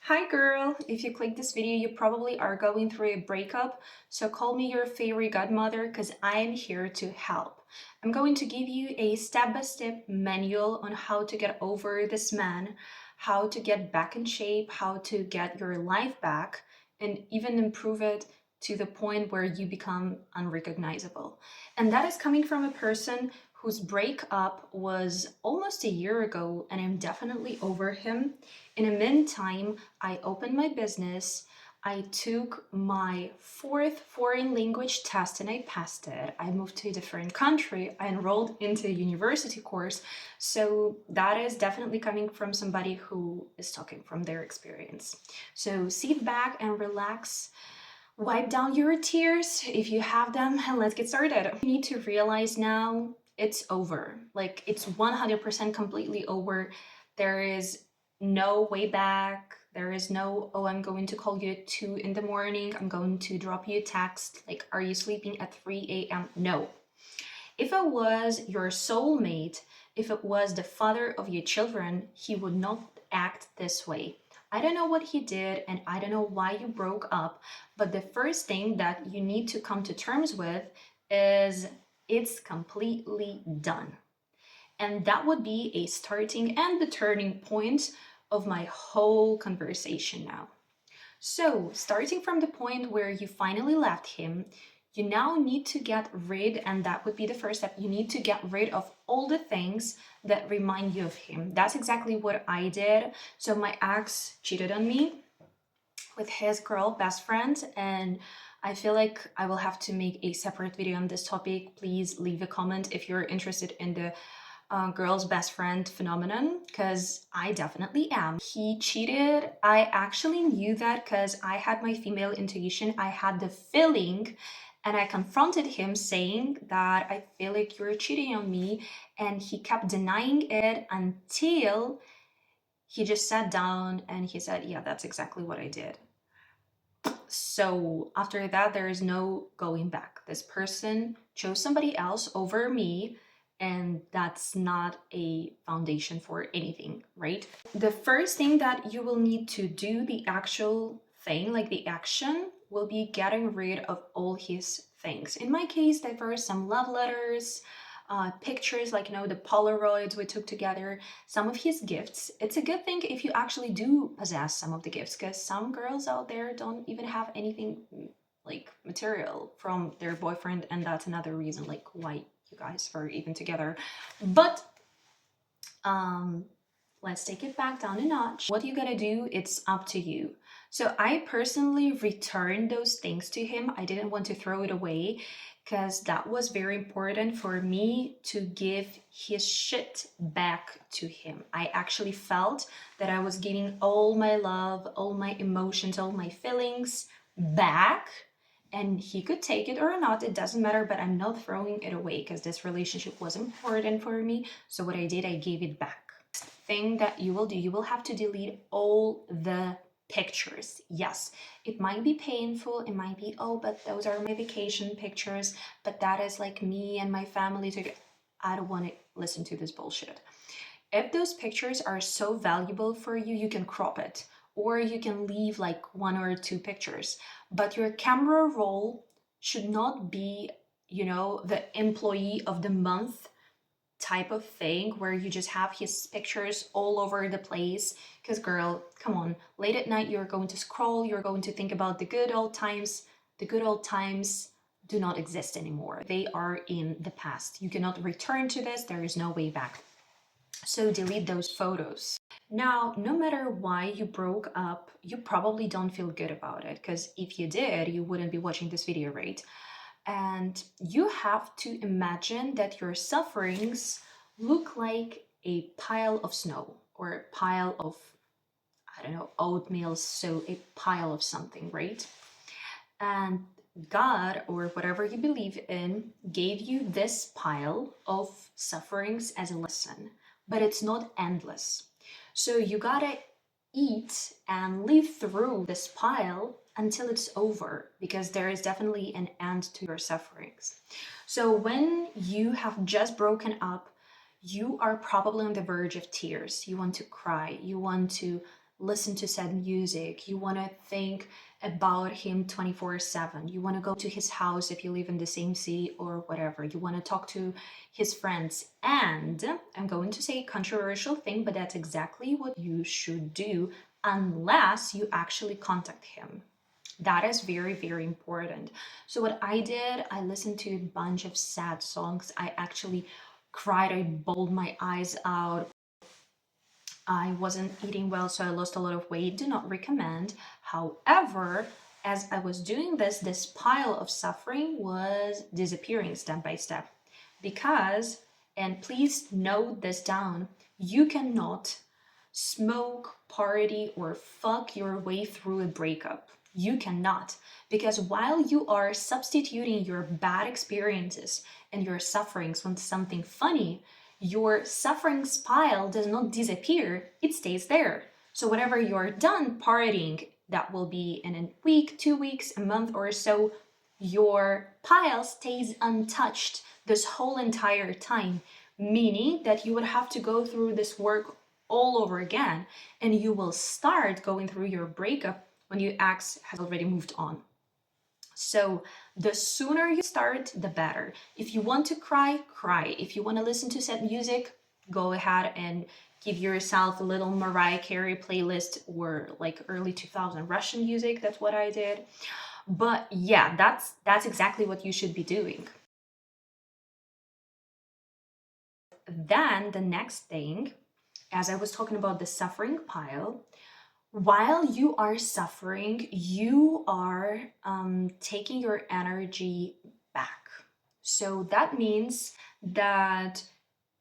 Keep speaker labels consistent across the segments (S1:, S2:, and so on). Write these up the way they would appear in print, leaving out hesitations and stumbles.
S1: Hi girl, if you click this video, you probably are going through a breakup, so call me your fairy godmother because I am here to help. I'm going to give you a step-by-step manual on how to get over this man, how to get back in shape, how to get your life back, and even improve it to the point where you become unrecognizable. And that is coming from a person whose breakup was almost a year ago, and I'm definitely over him. In the meantime, I opened my business. I took my fourth foreign language test and I passed it. I moved to a different country. I enrolled into a university course. So that is definitely coming from somebody who is talking from their experience. So sit back and relax. Wipe down your tears if you have them, and let's get started. You need to realize now it's over. Like, it's 100% completely over. There is no way back. There is no, oh, I'm going to call you at 2 in the morning. I'm going to drop you a text. Like, are you sleeping at 3 a.m.? No. If it was your soulmate, if it was the father of your children, he would not act this way. I don't know what he did and I don't know why you broke up, but the first thing that you need to come to terms with is it's completely done. And that would be a starting and the turning point of my whole conversation now. So, starting from the point where you finally left him, you now need to get rid, and that would be the first step, you need to get rid of all the things that remind you of him. That's exactly what I did. So, my ex cheated on me with his girl best friend, and I feel like I will have to make a separate video on this topic. Please leave a comment if you're interested in the girl's best friend phenomenon, because I definitely am. He cheated. I actually knew that because I had my female intuition. I had the feeling, and I confronted him saying that I feel like you're cheating on me, and he kept denying it until he just sat down and he said, yeah, that's exactly what I did. So after that, there is no going back. This person chose somebody else over me, and that's not a foundation for anything, right? The first thing that you will need to do, the actual thing, like the action, will be getting rid of all his things. In my case, there were some love letters, pictures, like, the Polaroids we took together, some of his gifts. It's a good thing if you actually do possess some of the gifts, because some girls out there don't even have anything like material from their boyfriend, and that's another reason like why you guys were even together. But let's take it back down a notch. What you gotta do, it's up to you. So I personally returned those things to him. I didn't want to throw it away because that was very important for me to give his shit back to him. I actually felt that I was giving all my love, all my emotions, all my feelings back, and he could take it or not, it doesn't matter, but I'm not throwing it away because this relationship was important for me. So what I did, I gave it back. Thing that you will do, you will have to delete all the pictures. Yes, it might be painful, it might be, oh, but those are my vacation pictures, but that is like me and my family together. I don't want to listen to this bullshit. If those pictures are so valuable for you, you can crop it, or you can leave like 1 or 2 pictures, but your camera roll should not be, the employee of the month type of thing where you just have his pictures all over the place. Because girl, come on, late at night you're going to scroll, you're going to think about the good old times. The good old times do not exist anymore. They are in the past. You cannot return to this. There is no way back. So delete those photos. Now, no matter why you broke up, you probably don't feel good about it, because if you did, you wouldn't be watching this video, right? And you have to imagine that your sufferings look like a pile of snow or a pile of, I don't know, oatmeal, so a pile of something, right? And God, or whatever you believe in, gave you this pile of sufferings as a lesson, but it's not endless. So you gotta eat and live through this pile until it's over, because there is definitely an end to your sufferings. So when you have just broken up, you are probably on the verge of tears. You want to cry. You want to listen to sad music. You want to think about him 24/7. You want to go to his house if you live in the same city or whatever. You want to talk to his friends. And I'm going to say a controversial thing, but that's exactly what you should do unless you actually contact him. That is very, very important. So what I did, I listened to a bunch of sad songs. I actually cried, I bawled my eyes out. I wasn't eating well, so I lost a lot of weight. Do not recommend. However, as I was doing this, this pile of suffering was disappearing step by step. Because, and please note this down, you cannot smoke, party, or fuck your way through a breakup. You cannot. Because while you are substituting your bad experiences and your sufferings with something funny, your suffering pile does not disappear, it stays there. So, whatever you're done partying, that will be in a week, 2 weeks, a month or so, your pile stays untouched this whole entire time, meaning that you would have to go through this work all over again, and you will start going through your breakup when your ex has already moved on. So the sooner you start, the better. If you want to cry, cry. If you want to listen to sad music, go ahead and give yourself a little Mariah Carey playlist or like early 2000 Russian music. That's what I did. But yeah, that's exactly what you should be doing. Then the next thing, as I was talking about the suffering pile, while you are suffering, you are taking your energy back. So that means that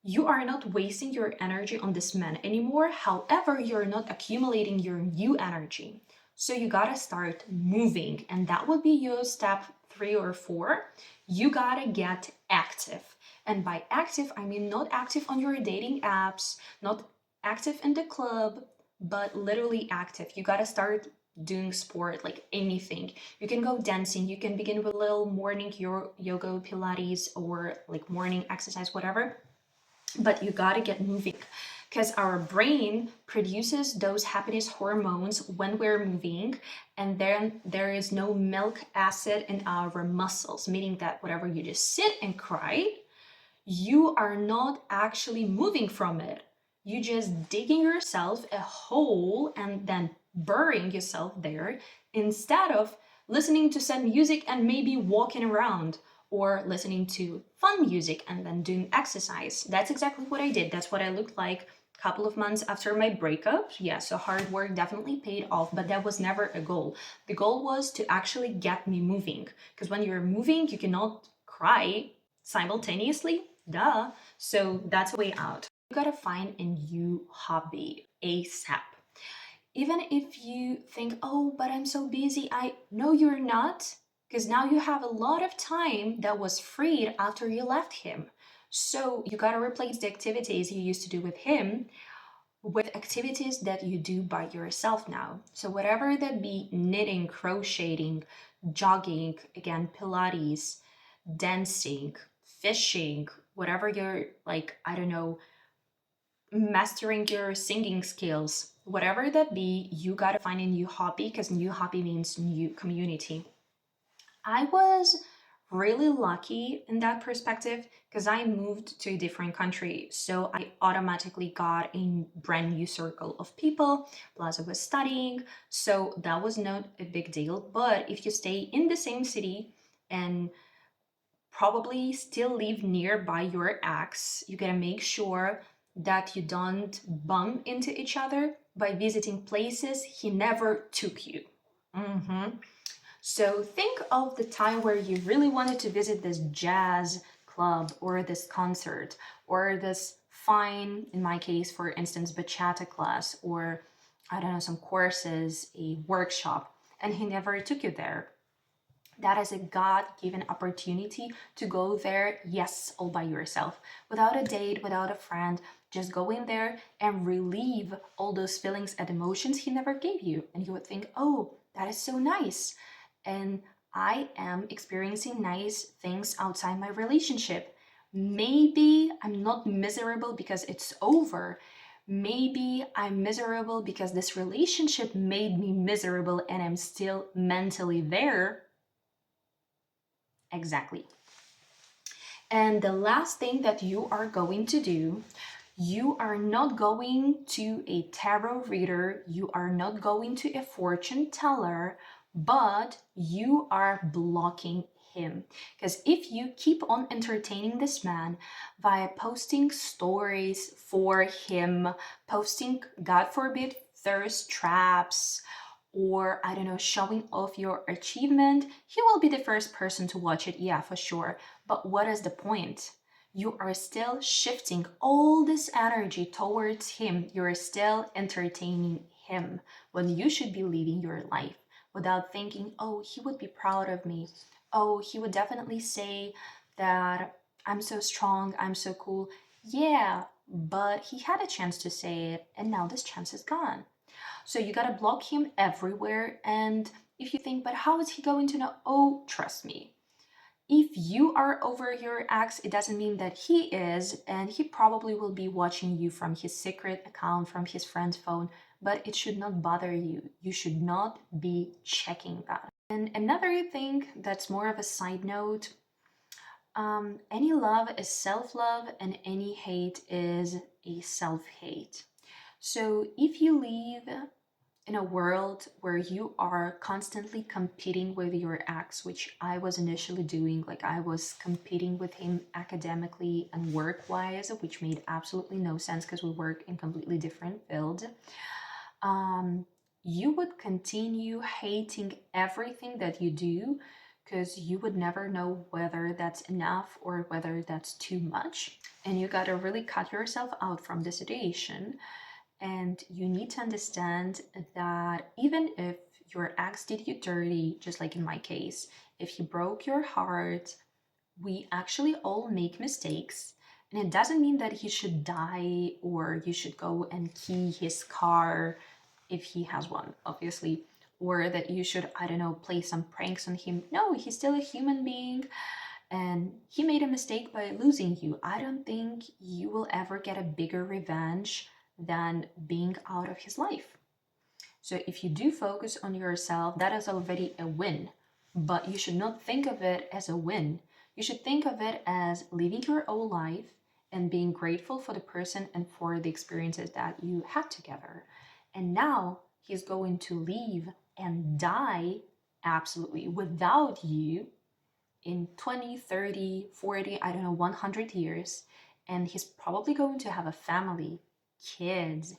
S1: you are not wasting your energy on this man anymore. However, you're not accumulating your new energy. So you gotta start moving, and that would be your step 3 or 4. You gotta get active. And by active, I mean not active on your dating apps, not active in the club, but literally active. You gotta start doing sport, like anything. You can go dancing, you can begin with a little morning yoga, Pilates, or like morning exercise, whatever. But you gotta get moving because our brain produces those happiness hormones when we're moving, and then there is no milk acid in our muscles, meaning that whatever you just sit and cry, you are not actually moving from it. You just digging yourself a hole and then burying yourself there instead of listening to sad music and maybe walking around or listening to fun music and then doing exercise. That's exactly what I did. That's what I looked like a couple of months after my breakup. Yeah, so hard work definitely paid off, but that was never a goal. The goal was to actually get me moving, because when you're moving, you cannot cry simultaneously. Duh. So that's a way out. You gotta find a new hobby ASAP. Even if you think, oh, but I'm so busy, I know you're not, because now you have a lot of time that was freed after you left him. So you gotta replace the activities you used to do with him with activities that you do by yourself now. So whatever that be, knitting, crocheting, jogging, again, Pilates, dancing, fishing, whatever you're like, I don't know, mastering your singing skills, whatever that be, you gotta find a new hobby, because new hobby means new community. I was really lucky in that perspective because I moved to a different country. So I automatically got a brand new circle of people. Plus, I was studying. So that was not a big deal. But if you stay in the same city and probably still live nearby your ex, you gotta make sure that you don't bump into each other by visiting places he never took you. So think of the time where you really wanted to visit this jazz club or this concert or this fine, in my case, for instance, bachata class, or I don't know, some courses, a workshop, and he never took you there. That is a God given opportunity to go there, yes, all by yourself, without a date, without a friend. Just go in there and relieve all those feelings and emotions he never gave you. And you would think, oh, that is so nice. And I am experiencing nice things outside my relationship. Maybe I'm not miserable because it's over, Maybe I'm miserable because this relationship made me miserable and I'm still mentally there. Exactly. And the last thing that you are going to do, you are not going to a tarot reader, you are not going to a fortune teller, but you are blocking him. Because if you keep on entertaining this man via posting stories for him, posting, God forbid, thirst traps, or I don't know, showing off your achievement, he will be the first person to watch it, yeah, for sure. But what is the point? You are still shifting all this energy towards him. You're still entertaining him when you should be living your life without thinking, oh, he would be proud of me. Oh, he would definitely say that I'm so strong, I'm so cool. Yeah, but he had a chance to say it, and now this chance is gone. So you gotta block him everywhere. And if you think, but how is he going to know? Oh, trust me. If you are over your ex, it doesn't mean that he is, and he probably will be watching you from his secret account, from his friend's phone, but it should not bother you. You should not be checking that. And another thing that's more of a side note, any love is self love, and any hate is a self hate. So if you live in a world where you are constantly competing with your ex, which I was initially doing, like I was competing with him academically and work wise, which made absolutely no sense because we work in completely different fields. You would continue hating everything that you do because you would never know whether that's enough or whether that's too much. And you got to really cut yourself out from the situation. And you need to understand that even if your ex did you dirty, just like in my case, if he broke your heart, we actually all make mistakes. And it doesn't mean that he should die or you should go and key his car if he has one, obviously, or that you should, I don't know, play some pranks on him. No, he's still a human being and he made a mistake by losing you. I don't think you will ever get a bigger revenge than being out of his life. So if you do focus on yourself, that is already a win. But you should not think of it as a win. You should think of it as living your own life and being grateful for the person and for the experiences that you had together. And now he's going to leave and die absolutely without you in 20, 30, 40, I don't know, 100 years. And he's probably going to have a family, kids.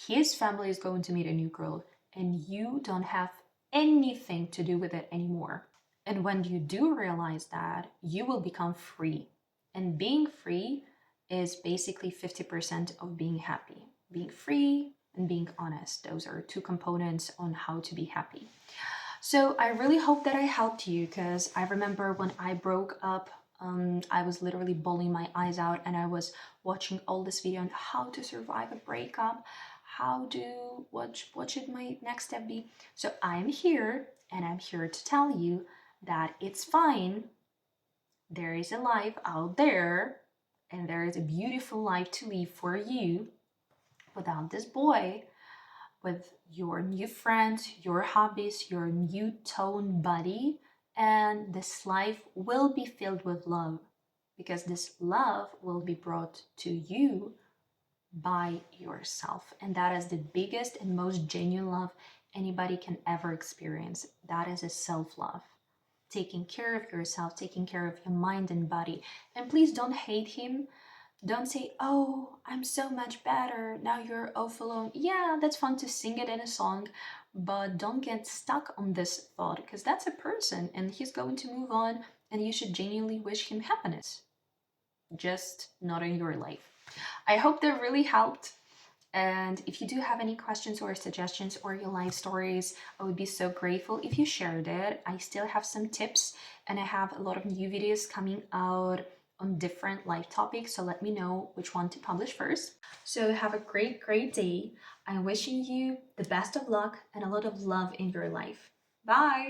S1: His family is going to meet a new girl, and you don't have anything to do with it anymore. And when you do realize that, you will become free. And being free is basically 50% of being happy. Being free and being honest. Those are two components on how to be happy. So I really hope that I helped you because I remember when I broke up, I was literally bawling my eyes out and I was watching all this video on how to survive a breakup, what should my next step be. So I'm here and I'm here to tell you that it's fine. There is a life out there and there is a beautiful life to live for you without this boy, with your new friends, your hobbies, your new tone body, and this life will be filled with love because this love will be brought to you by yourself. And that is the biggest and most genuine love anybody can ever experience. That is a self love. Taking care of yourself, taking care of your mind and body. And please don't hate him. Don't say, oh, I'm so much better. Now you're off alone. Yeah, that's fun to sing it in a song, but don't get stuck on this thought because that's a person and he's going to move on and you should genuinely wish him happiness. Just not in your life. I hope that really helped. And if you do have any questions or suggestions or your life stories, I would be so grateful if you shared it. I still have some tips and I have a lot of new videos coming out on different life topics. So let me know which one to publish first. So have a great, great day. I'm wishing you the best of luck and a lot of love in your life. Bye.